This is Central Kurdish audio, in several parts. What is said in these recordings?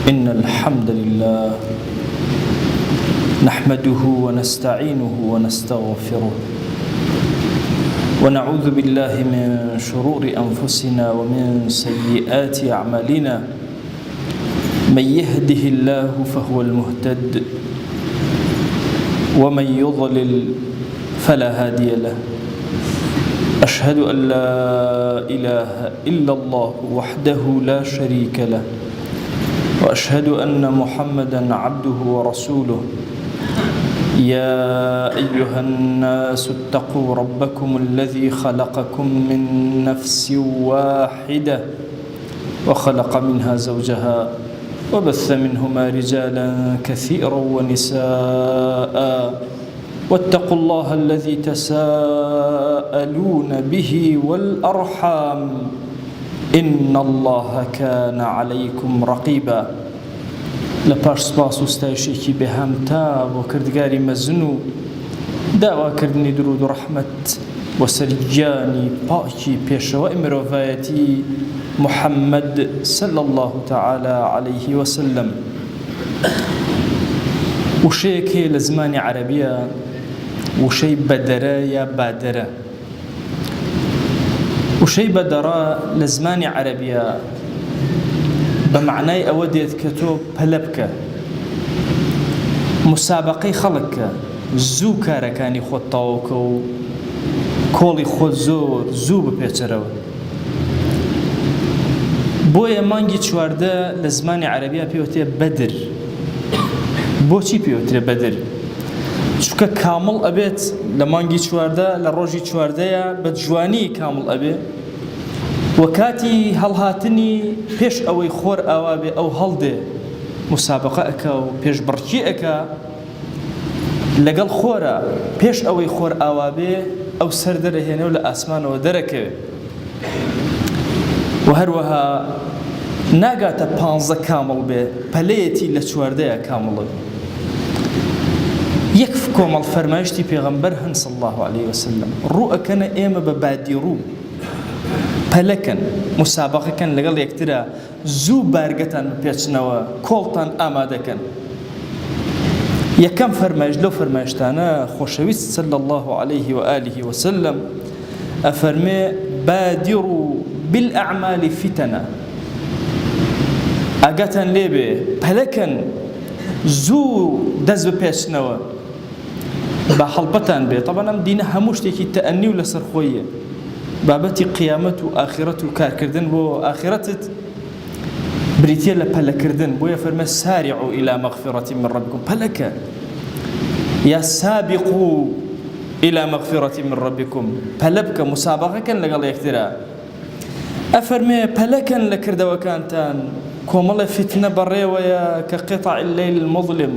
إن الحمد لله نحمده ونستعينه ونستغفره ونعوذ بالله من شرور أنفسنا ومن سيئات أعمالنا من يهده الله فهو المهتد ومن يضلل فلا هادي له أشهد أن لا إله إلا الله وحده لا شريك له وأشهد أن محمدًا عبده ورسوله يا أيها الناس اتقوا ربكم الذي خلقكم من نفس واحدة وخلق منها زوجها وبث منهما رجالا كثيرا ونساء واتقوا الله الذي تساءلون به والأرحام إن الله كان عليكم رقيبا لپاش سپاس و ستایشێکی بێهامتا بۆ کردگاری مەزن و داواکردنی درود و ڕەحمەت بۆ سەرگیانی پاکی پێشەوەی مرۆڤایەتی محەممەد صلى الله تعالى عليه وسلم وشەیەک هەیە لە زمانی عەرەبیە وشەی بەدەرە یا بادەرە وشەی بەدەڕە لە زمانی عەرەبیە بمعنای ئەوە دێت کە تۆ پەلە بکە مسابقەی خەڵککە زوو کارەکانی خۆت تەواوکە و کۆڵی خۆت زۆر زوو بپێچەرەوە بۆیە مانگی چواردە لە زمانی عەرەبیە پێوترێ بەدر بۆچی پێوترێ بەدر چونکە کامڵ ئەبێت لە مانگی چواردە لە ڕۆژی چواردەیە بە جوانی کامڵ ئەبێ وەکاتی هەڵهاتنی پێش ئەوەی خۆر ئاوا بێ ئەو هەڵدێ مسابقە ئەکا و پێشبڕکی ئەکا لەگەڵ خۆرە پێش ئەوەی خۆر ئاوا بێ ئەو سەر دەرەهێنێ و لە ئاسمانەوە دەرەکەوێ و هەروەها ناگاتە 15 کامڵ بێ پەلەیەتی لە چواردەیە کامڵە یەک کۆمەڵ فەرمایشتی پێغەمبەر هەن صلی الله عليه وسلم ڕوو ئەکەنە ئێمە بە بادی ڕوو پەلەکەن مسابقەکەن لەگەڵ یەکترە زوو بارگەتان بپێچنەوە کۆڵتان ئامادەکەن یەکەم فەرمایش لەو فەرمایشتانە خۆشەویست صلی الله عليه وآله وسلم ئەفەرمێ بادروا بالأعمال فتنة ئاگاتان لێبێ پەلەکەن زوو دەست بپێچنەوە بە هەڵبەتان بێ طبعا ئەم دینە هەموو شتێکی تەئەنی و لەسەر خۆیە بابەتی قیامەت و ئاخرەت و کارکردن بۆ ئاخرەتت بریتیە لە پەلەکردن بۆیە فەرمێ سارعوا إلى مغفرة من ربكم پەلەکە یا سابقوا إلى مغفرة من ربكم پەلە بکە مسابقەکەن لەگەڵ یەکترە ئەفەرمێ پەلەکەن لە کردەوەکانتان کۆمەڵە فتنە بەڕێوەیە کە قطع الليل المظلم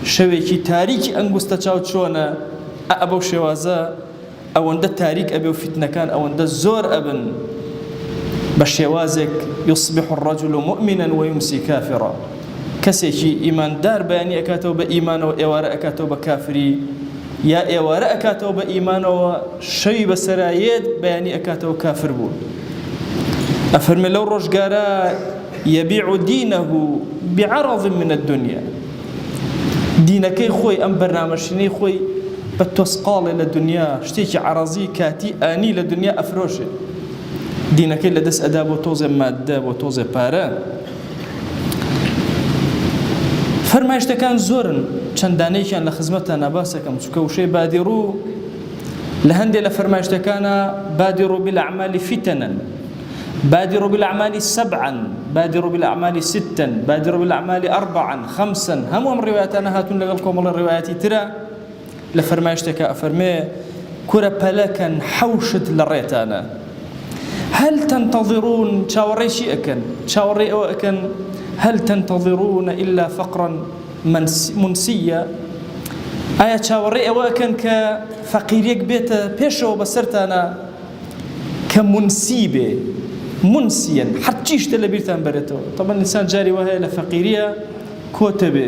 شەوێکی تاریکی ئەنگوستە چاو چۆنە ئەبەو شێوازە ئەوەندە تاریک ئەبێ و فتنەکان ئەوەندە زۆر ئەبن بە شێوازێک يصبح الرجل مؤمنا ويمسي كافرا کەسێکی ئیماندار بەیانی ئەکاتەوە بە ئیمانەوە ئێوارە ئەکاتەوە بە کافری یا ئێوارە ئەکاتەوە بە ئیمانەوە شەوی بەسەرایەت بەیانی ئەکاتەوە کافر بوو ئەفەرمێ لەو ڕۆژگارە يبيع دينه بعرض من الدنيا دینەکەی خۆی ئەم بەرنامەشینەی خۆی بە تۆسقاڵێ لە دنیا شتێکی عەرەزی کاتی ئانی لە دنیا ئەفرۆشێ دینەکەی لە دەست ئەدا بۆ تۆزێ مادە بۆ تۆزێ پارە فەرمایشتەکان زۆرن چەندانەیەکیان لە خزمەتتان ناباسەکەم چونکە وشەی بادیڕوو لە هەندێک لە فەرمایشتەکانە بادروا بالأعمال فتنا بادروا بالأعمال 7 بادروا بالأعمال 6 بادروا بالأعمال 4 5 هەموو ڕێوایەتانە هاتوون لەگەڵ کۆمەڵە ڕێوایەتی ترە لە فەرمایشتەکە ئەفەرمێ کورە پەلەکەن حەوشت لە ڕێتانە هل تنتظرون چاوەڕێی ئەکەن چاوەڕێی ئەوە ئەکەن هل تنتظرون إلا فقرا منسيا ئایا چاوەڕێی ئەوە ئەکەن کە فەقیرێک بێتە پێشەوە بەسەرتانە کە منسی بێ منسیەن هەرچی شتە لە بیرتان بەرێتەوە طبعا ئینسان جاری وهەیە لە فەقیریە کۆتە بێ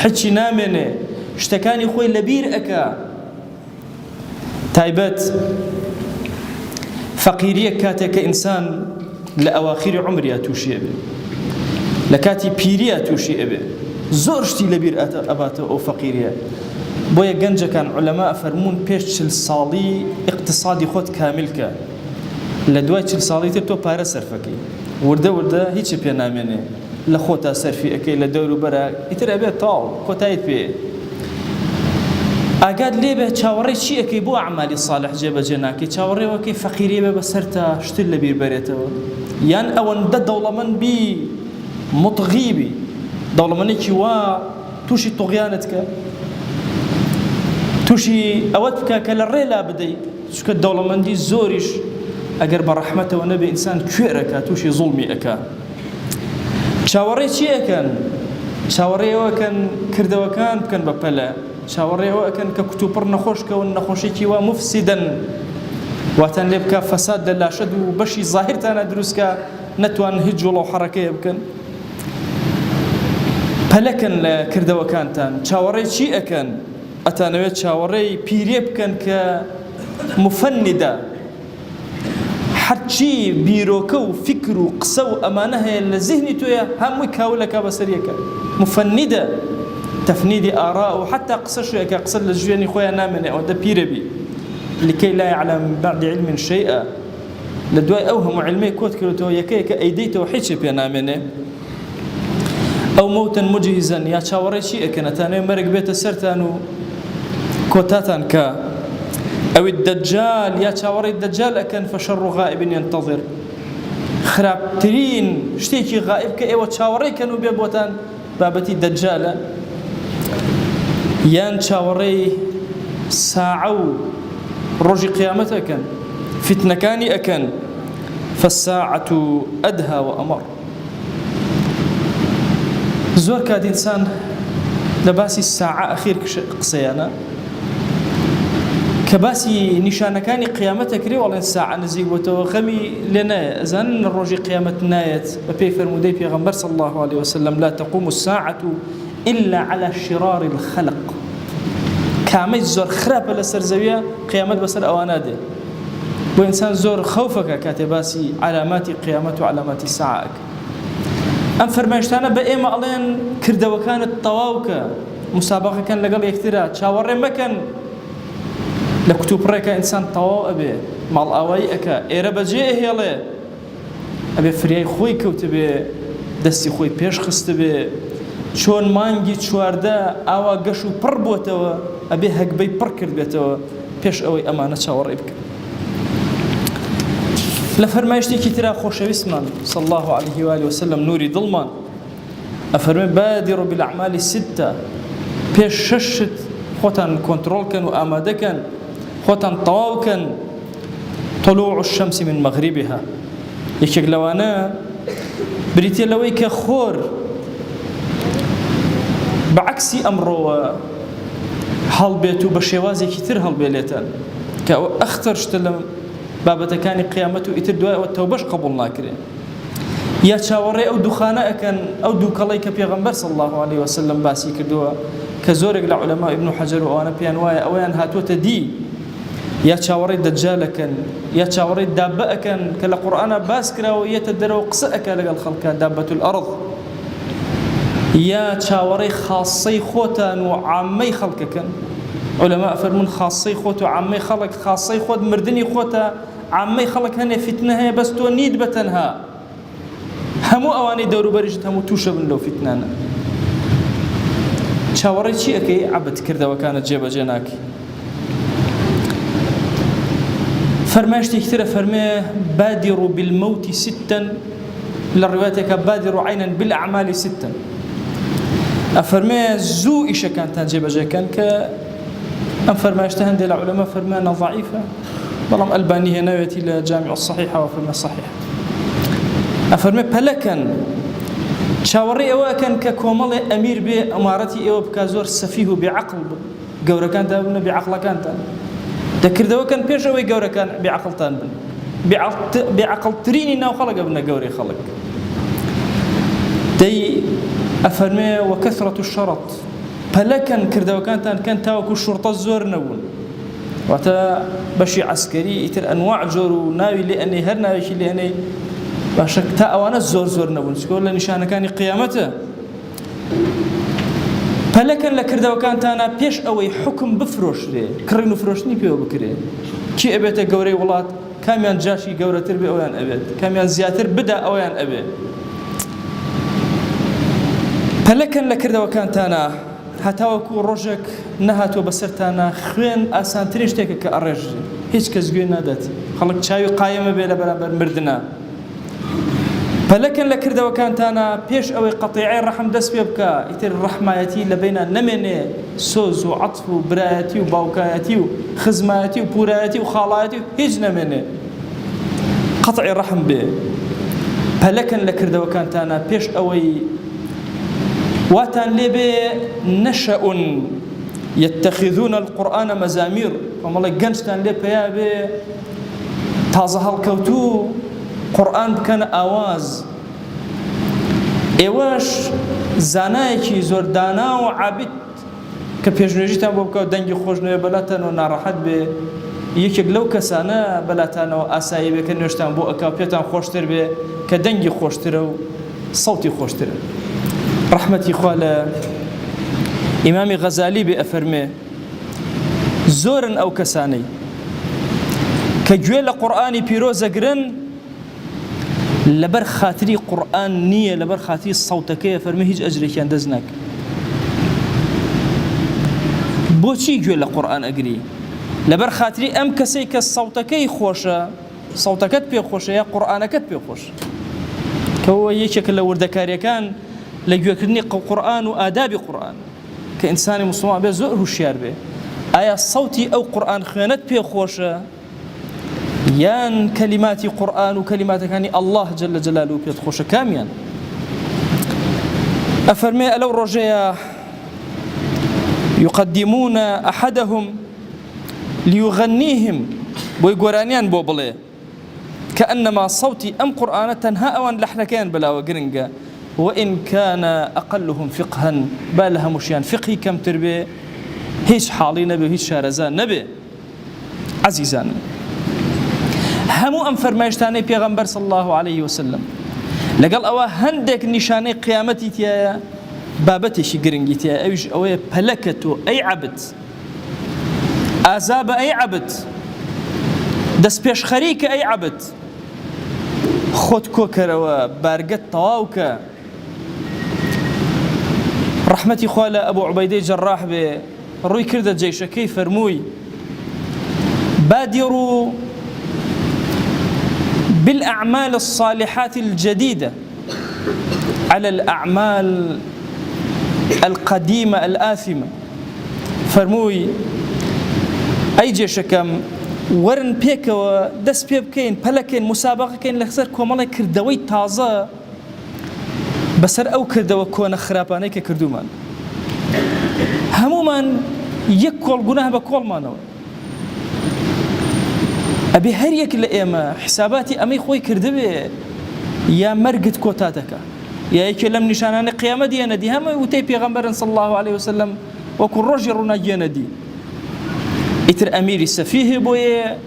حچی نامێنێ شتەکانی خۆی لەبیر ئەکا تایبەت فەقیریە کاتێک کە ئینسان لە ئەواخری عمریا تووشێ بێ لە کاتی پیریە تووشی ئەبێ زۆر شتی لەبیر ئەباتە ئەو فەقیریە بۆیە گەنجەکان عولەما ئەفەرموون پێش 40 ساڵی اقتصادی خۆت کاملکە لە دوای 40 ساڵی تر تۆ پارە سەرفەکەی وردە وردە هیچی پێ نامێنێ لە خۆتا سەرفی ئەەکەی لە دەور و بەرە ئیتر ئەبێت تاڵ کۆتایت پێ ئاگات لێبێ چاوەڕێی چی ئەەکەی بۆ ئەعمالی ساڵح جێبەجێ ناکەی چاوەڕێوەکەی فەقیریە بێ بەسەرتا شتر لەبیر بەرێتەوە یان ئەوەندە دەوڵەمەند بی مطغیبی دەوڵەمەندێکی وا تووشی تۆغیانت کە تووشی ئەوەت بکە کە لە ڕێلا بدەیت چونکە دەوڵەمەندی زۆریش ئەگەر بە ڕەحمەتەوە نەبێ ئینسان کوێرەکە تووشی زوڵمی ئەکا چاوەڕێی چی ئەکەن چاوەڕێەوەکەن کردەوەکان بکەن بە پەلە چاوەڕێەوە ئەکەن کە کتوپڕ نەخۆشکەون نەخۆشێکی وا مفسیدن واتان لێ بکە فەساد لە لاشەد و بەشی زاهرتانە دروستکە نەتوان هیچ جوڵە و حەرەکەیە بکەن پەلەکەن لە کردەوەکانتان چاوەڕێی چی ئەکەن ئەتانەوێت چاوەڕێی پیرێ بکەن کە مفەنیدە هەرچی بیرۆکە و فکر و قسە و ئەمانە هەیە لە زیهنی تۆیە هەمووی کاولەکە بەسەریەکە مفەنیدە تەفنیدی ئارا و حتا قسەشەکە قسە لە ژوێنی خۆیان نامێنێ ئەوەندە پیرە بی لکەی لا يعلم بعد علم شيئا لە دوای ئەو هەموو علمەی کۆت کردەوە یەکەیەکە ئەیدەیتەوە هیچی پێ نامێنێ ئەو موتن مجهزن یا چاوەڕێی چی ئەکەن ئەتانەوێ مەرگ بێتە سەرتان و کۆتاتان کە ئەوی دەجال یا چاوەڕێی دەجال ئەکەن فەشەڕ غائب ينتظر خراپترین شتێکی غائب کە ئێوە چاوەڕێکەن و بێ بۆتان بابەتی دەجالە یان چاوەڕێی ساعە و ڕۆژی قیامەت ئەکەن فتنەکانی ئەکەن فالساعة أدهى وأمر زۆر کات ئینسان لە باسی ساعە ئەخیر قسەیانە کە باسی نیشانەکانی قیامەتە کرێ وەڵێن ساعە نزیک بۆتەوە خەمی لێ نایە ئەزانن ڕۆژی قیامەت نایەت بە پێی فەرموودەی پێغەمبەر صلی الله عليه وسلم لا تقوم الساعة إلا على شرار الخلق کامەی زۆر خراپە لەسەر زەویە قیامەت بەسەر ئەوانە دێ بۆ ئینسان زۆر خەوفەکە کاتێ باسی علاماتی قیامەت و علاماتی ساعەک ئەم فەرمایشتانە بە ئێمە ئەڵێن کردەوەکانت تەواوکە مسابقەکەن لەگەڵ یەکترا چاوەڕێ مەکەن لە کتوپڕێکە ئینسان تەواو ئەبێ ماڵ ئاوایی ئەکە ئێرە بەجێ ئەهێڵێ ئەبێ فریای خۆی کەوتە بێ دەستی خۆی پێش خستە بێ چۆن مانگی چواردە ئاوا گەش و پڕ بۆتەوە ئەبێ هەکبەی پڕ کرد بێتەوە پێش ئەوەی ئەمانە چاوەڕێ بکە لە فەرمایشتێکی ترا خۆشەویستمان صلی الله عليه وآله وسلم نوری دڵمان ئەفەرمێ بادروا بالأعمال الستة پێش شەشت خۆتان کۆنتڕۆڵکەن و ئامادەکەن خۆتان تەواوکەن طلوع الشمس من مغربها یەکێک لەوانە بریتە لەوەی کە خۆر بەعکسی ئەمڕۆوە هەڵبێت و بە شێوازێکی تر هەڵبێلێتن کە ئەوە ئەختەر شتە لە بابەتەکانی قیامەت و ئیتر دوای ئەوە تەوبەش قبوڵ ناکرێن یا چاوەڕێ ئەو دوخانە ئەکەن ئەو دووکەڵەی کە پێغەمبەر صلی الله عليه وسلم باسی کردووە کە زۆرێک لە عولەما ئیبن حەجەر و ئەوانە پێیان وایە ئەویان هاتوۆتە دی یا چاوەڕێی دەجال ئەکەن یا چاوەڕێی دابە ئەکەن کە لە قورئانە باس کراوە یەتە دەرەوە قسە ئەکا لەگەڵ خەڵکە دابەت الأرض یا چاوەڕێی خاصەی خۆتان و عامەی خەڵکەکەن عولەما فەرمون خاصەی خۆت و عامەی خەڵک خاصەی خۆت مردنی خۆتە عامەی خەڵک هەنێ فتنە هەیە بەس تۆ نیت بەتەنها هەموو ئەوانەی دەوروبەریشت هەموو تووشە بن لەو فتنانە چاوەڕێی چی ئەەکەی عەبەت کردەوەکانت جێبەجێ ناکەی فەرمایشتێکی ترە فەرمێ بادروا بالموت ستا لە ڕوايەتێکە بادروا عينا بالأعمال ستا ئەفەرمێ زوو ئیشەکانتان جێبەجێکەن کە ئەم فەرمایشتە هەندێک لە عولەما فەرمانە ضعیفە بەڵام ئەلبانی هێناوێتی لە جامع الصحيح وفەرمە صحيح ئەفەرمێ پەلەکەن چاوەڕێی ئەوە ئەکەن کە کۆمەڵێ ئەمیر بێ ئەمارەتی ئێوە بکە زۆر سەفیه و بێعەقڵ بن گەورەکاندا بنە بێعەقڵەکانتان دەکردەوەکەن پێش ئەوەی گەورەکان بێعەقڵتان بن بێعەقڵترینی ناو خەڵکە بنە گەورەی خەڵک دەی ئەفەرمێ وەکەثرەت الشەڕەط پەلەکەن کردەوەکانتان کەن تاوەکو شوڕتە زۆر نەبوون واتە بەشی عەسکەری ئیتر ئەنواع جۆر و ناوی لێ ئەنەی هەر ناوێکی لێ ئەنەی باشە تا ئەوانە زۆر نەبوون چکۆ لە نیشانەکانی قیامەتە پەلەکەن لە کردەوەکانتانە پێش ئەوەی حکم بفرۆشرێ کڕین و فرۆشتنی پێوە بکرێ کی ئەبێتە گەورەی وڵات کامیان جاشی گەورەتر بێ ئەویان ئەبێت کامیان زیاتر بدا ئەویان ئەبێت پەلەکەن لە کردەوەکانتانە هەتاوەکو ڕۆژێک نەهاتوە بەسەرتانە خوێن ئاسانترین شتێکە کە ئەڕێژێ هیچ کەس گوێ نادات خەڵک چاوی قایەمە بێ لە بەرامبەر مردنە پەلەکەن لە کردەوەکانتانە پێش ئەوەی قەتیعەی ڕەحم دەست پێ بکە ئیتر ڕەحمایەتی لە بینە نەمێنێ سۆز و عەتف و برایەتی و باوکایەتی و خزمایەتی و پورایەتی و خاڵایەتی و هیچ نەمێنێ قەتعی ڕەحم بێ پەلەکەن لە کردەوەکانتانە پێش ئەوەی واتان لێبێ نەشەئون يتخذون القرآن مزامير ومالك گەنجتان لێ پێیا بێ تازە هەڵکەوتوو قورآن بکەن ئاواز ئێوەش زانایەکی زۆر دانا و عابد کە پێشنوێژیتان بۆ بکەوت دەنگی خۆشنوێ بەلاتانەوە ناڕەحەت بێ یەکێک لەو کەسانە بەلاتانەوە ئاسایی بێ کە نوێشتان بۆ ئەکا پێتان خۆشتر بێ کە دەنگی خۆشترە و سەوتی خۆشترە ڕەحمەتی خوا لە ئیمامی غەزالی بێ ئەفەرمێ زۆرن ئەو کەسانەی کە گوێ لە قورئانی پیرۆزەگرن لەبەر خاتری قورئان نییە لەبەر خاتری سەوتەکەیە فەرمێ هیچ ئەجرێکیان دەست ناکە بۆچی گوێ لە قورئان ئەگری لەبەر خاتری ئەم کەسەی کە سەوتەکەی خۆشە سەوتەکەت پێ خۆشە یا قورئانەکەت پێ خۆشە کەەوە یەکێکە لە وردەکاریەکان لە گوێکردنی قورئان و ئادابی قورئان کە ئینسانی موسڵمان بێ زۆر هوشیار بێ ئایا سەوتی ئەو قورئان خوێنەت پێ خۆشە یان کەلیماتی قورئان و کەلیماتەکانی الله جل جلاله پێت خۆشە کامیان ئەفەرمێ ئەلەو ڕۆژەیە يقدمون أحدهم ليغنيهم بۆی گۆرانیان بۆ بڵێ كأنما صوتي أم قرآن تنها أوان لحنكيان بلاوە گرنگە وإن كان أقلهم فقها بالها مشيان فقهي كم تربي هيش حالي نبي هيش شارزان نبي عزيزان همو أم فرمايشتاني پیغمبر صلى الله عليه وسلم لقال أوا هندك نشاني قيامتي تيايا بابتشي گرنگی تیايا أوش أوه پلكتو أي عبد آزاب أي عبد دس پیش خريك أي عبد خود كوكروا بارقت طواوكا رحمتي خوالا أبو عبيدة جراح بروي كردة جيشة كيف فرموي بادروا بالأعمال الصالحات الجديدة على الأعمال القديمة الآثمة فرموي أي جيشة كم ورن بيكوا دس بيبكين بلكين مسابقة كين لخسر كومالا كردوي تازة بسر أو كردوا كونا خراباني كردومان همومان يكول جناه بكول ما نو أبي هريك لإما حساباتي أمي خوي كردبي يا مرقت كوتاتك يا يكلم نشانان قيامة دي أنا دي هم وتي پیغمبر صلى الله عليه وسلم وكل رجل نجينا دي إتر أميري سفيه بويه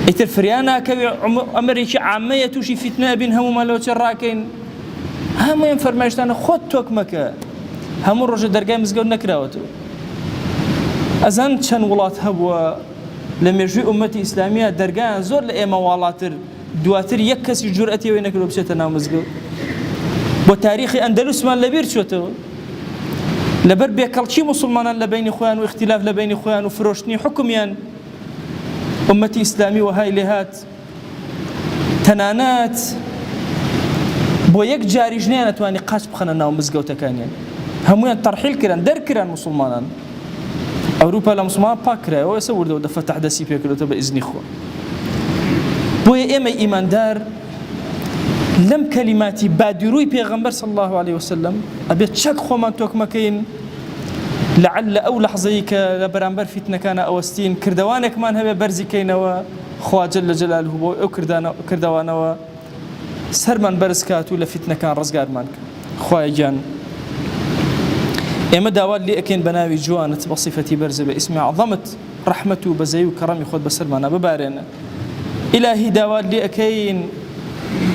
إتر فريانا كوي أمريكي عامية توشي فتنة بين هم ما لو تراكين هم ينفرماشتان خود توك مكا هم الرجل درقاي مزقون نكراوتو أزان چن ولات هبوا لما يجي أمتي إسلامية درقاي زور لإيما والاتر دواتر يكسي جرأتي وينكرو بشتنا مزقون بتاريخ أندلس ما لبير شوتو لبر بيكالشي مسلمان لبين إخوان واختلاف لبين إخوان وفروشني حكميان أمتي إسلامي وهاي لهات تنانات بو يك جاري جنينة تواني قاش بخنا ومزقوتا كانيان همويان ترحيل كران در كران مسلمان أوروبا لمسلمان باكرا ويسور دو دفع تحدثي بيكرو بإذن إخوة بو يأمي إيمان دار لم كلماتي بادروي پیغمبر صلى الله عليه وسلم أبيت شك خومان توك مكين لعل أو لحظيك لبرانبر فتنة كان أوستين كردوانك من هبه برزي كينوا خوا جل جلاله بو أو كردوانوا سرمان برزكاتو لفتنة كان رزقار مانك خوا جان إما داوال لي أكين بناوي جوانت بصفتي برزة باسمي عظمت رحمته بزيو كرمي خود بسرمانا ببارنا إلهي داوال لي أكين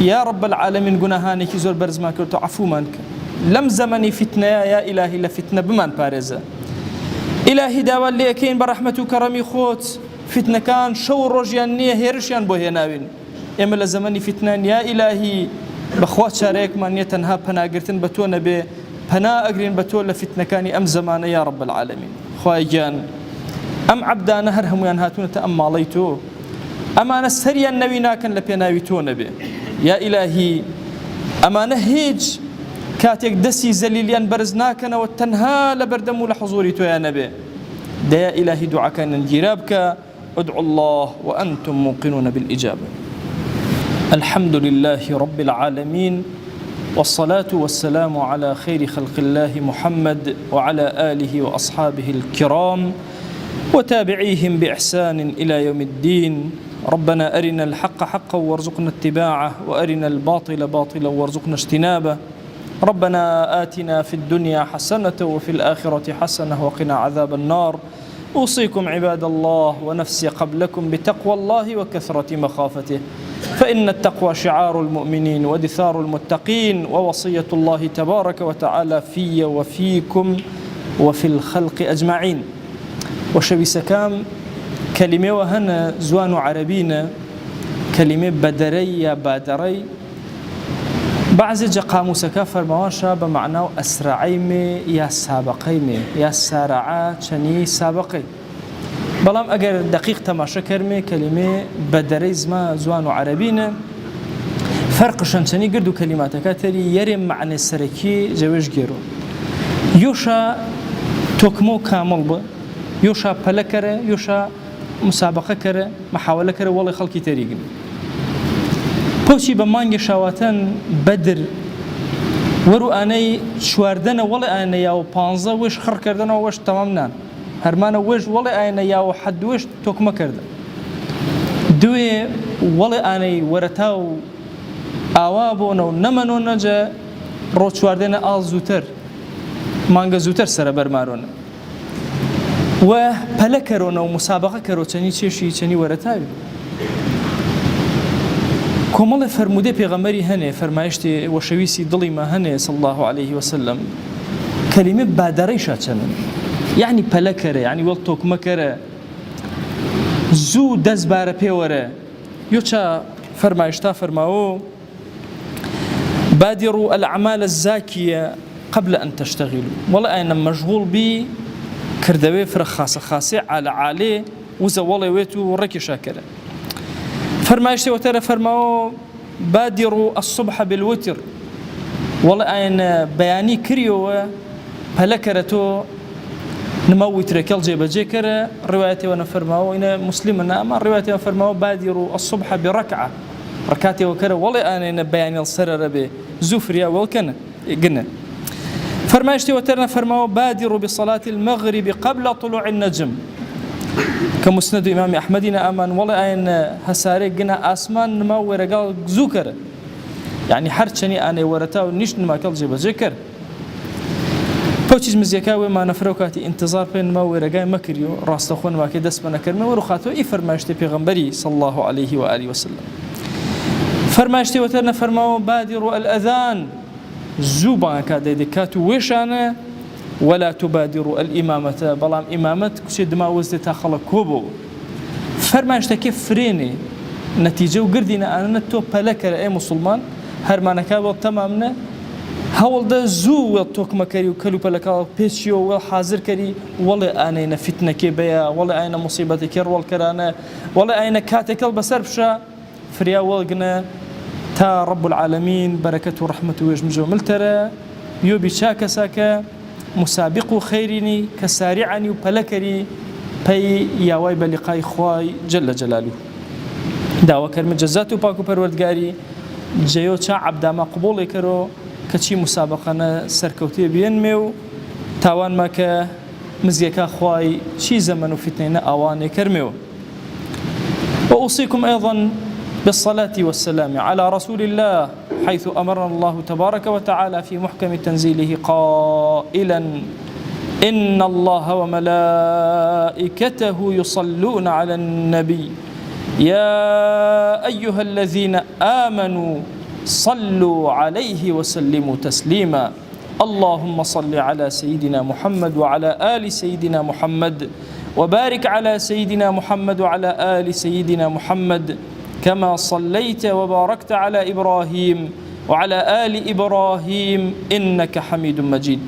يا رب العالمين گوناهانێکی زۆر بەرزمان کرد و عەفومان کرد لەم زەمەنی فتنەیە یا ئیلاهی لە فتنە بمان پارێزە ئیلاهی داوا لێکەین بە ڕەحمەت و کەڕەمی خۆت فتنەکان شەو ڕۆژیان نییە هێرشیان بۆ هێناوین ئێمە لە زەمەنی فتنەن یا ئیلاهی بەخوا چارەیەکمان نییە تەنها پەناگرتن بە تۆ نەبێ پەنا ئەگرین بە تۆ لە فتنەکانی ئەم زەمانە یا رب العالمین خوای گیان ئەم عەبدانە هەر هەمویان هاتوونەتە ئەم ماڵەی تۆ ئەمانە سەریان نەوی ناکەن لە پێناوی تۆ نەبێ یا ئیلاهی ئەمانە هیچ کاتێک دەستی زەلیلیان بەرز ناکەنەوە تەنها لە بەردەم و لە حوزوری تۆیان نەبێ دەیە ئیلاهی دوعاکانیان گیرا بکە ادعوا الله وأنتم موقنون بالإجابة. الحمد لله رب العالمين والصلاة والسلام على خير خلق الله محمد وعلى آله وأصحابه الكرام وتابعيهم بإحسان إلى يوم الدين. ربنا أرنا الحق حقا وارزقنا اتباعه وأرنا الباطل باطلا وارزقنا اجتنابه. ربنا آتنا في الدنيا حسنة وفي الآخرة حسنة وقنا عذاب النار. أوصيكم عباد الله ونفسي قبلكم بتقوى الله وكثرة مخافته فإن التقوى شعار المؤمنين ودثار المتقين ووصية الله تبارك وتعالى في وفيكم وفي الخلق أجمعين. وشويسكام كلمة وهنا زوان عربينا كلمة بدري يا بادري بعض قاموسك فرمواشا بمعنى أسرعيمي يا سابقيمي يا سارعة شني سابقي بلام أجر دقيق تماشا كرمي كلمة بدري زما زوان عربينا فرق شنشني قردو كلماتك تري يرم معنى السركي جوش جيرو يوشا توكمو كامل با يوشا بلكره يوشا مسابقة كره محاولة كره والله خلقي تريقني پۆچی بە مانگی شاواتەن بەدر وەرو ئانەی چواردنە وەڵێ ئاینە یاوە 15 وێش خڕکردنەوە وەش تەمام نان هەرمانە وێش وەڵێ ئاینە یاوە حەد وێش تۆکمە کردن دوێ وەڵێ ئانەی وەرەتا و ئاوا بۆنە و نەمەنۆ نەجە ڕۆ چواردنە ئاڵ زووتر مانگە زووتر سرە بەرمارۆنە و پەلە کەرۆنە و مسابقە کەرۆ چەنی چێشی چەنی وەرەتاوی كمال فرموده پیغمبری هنه فرمایشتی و شویسی دلی ما هنه صلی الله عليه وسلم كلمة بادريشة چنن يعني پلکره يعني ولتوك مكره زو دز بار پیوره يوچا فرمایشتا فرماو بادروا الأعمال الزاكية قبل أن تشتغلوا والله أنا مشغول بي كردوي فرخ خاصة على عالي وزوالي ويتو ركي شاكره فرمایشتی وتر فرماو بادروا الصبح بالوتر والله أنا بياني كريو پلکرتو نموت ركال جيب جيكر روايتي وانا فرماو إن مسلمنا أما روايتي فرماو بادروا الصبح بركعة ركعتي وكره والله أنا بياني السرر به زفريا والكن قلنا فرمایشتی وتر فرماو بادروا بصلاة المغرب قبل طلوع النجم كمسند إمام أحمدنا أمان والله أين هساري قنا أسمان نما ورقال زوكر يعني حرشني أنا ورتاو نيش نما كل جيب ذكر بوتشيز مزيكاوي ما نفروكاتي انتظار بين ما ورقاي مكريو راست أخوان ما كده اسمنا كرمه ورخاتو فرماشتي بيغمبري صلى الله عليه وآله وسلم فرماشتي وترنا فرماو بادروا الأذان زوبان كده دكاتو ويش أنا ولا تبادروا الإمامة بلام إمامة كشي دما وزدتا خلق كوبو فرماشتا كيف فريني نتيجة وقردنا أنا نتو بلكر أي مسلمان هرمانا كابل تمامنا هول دا زو والتوك مكاري وكلو بلكال بيشيو والحاضر كري ولا أنا فتنة كبيا ولا أنا مصيبة كر والكرانا ولا أنا كاتكل بسربشا فريا والقنا تا رب العالمين بركته ورحمته ويجمجو ملترى يوبي شاكا ساكا مسابق خيرني كسارعني وبلكري بي ياوي بلقاي خواي جل جلاله داوا كرم جزاتو باكو پروردگاري جيو چا عبدا ما قبول كرو كچي مسابقنا سركوتي بينمو تاوان ما ك مزيكا خواي شي زمن فتنه اواني كرمو. واوصيكم ايضا بالصلاة والسلام على رسول الله حيث أمرنا الله تبارك وتعالى في محكم تنزيله قائلا إن الله وملائكته يصلون على النبي يا أيها الذين آمنوا صلوا عليه وسلموا تسليما. اللهم صل على سيدنا محمد وعلى آل سيدنا محمد، وبارك على سيدنا محمد وعلى آل سيدنا محمد، كما صليت وباركت على إبراهيم وعلى آل إبراهيم إنك حميد مجيد.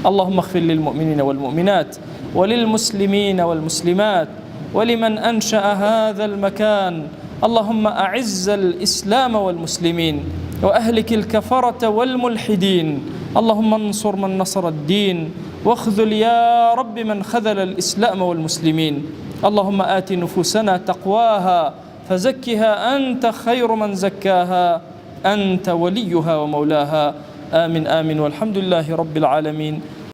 اللهم اغفر للمؤمنين والمؤمنات وللمسلمين والمسلمات ولمن أنشأ هذا المكان. اللهم أعز الإسلام والمسلمين وأهلك الكفرة والملحدين. اللهم انصر من نصر الدين، واخذل يا رب من خذل الإسلام والمسلمين. اللهم آت نفوسنا تقواها فزكها أنت خير من زكاها، أنت وليها ومولاها. آمين آمين، والحمد لله رب العالمين.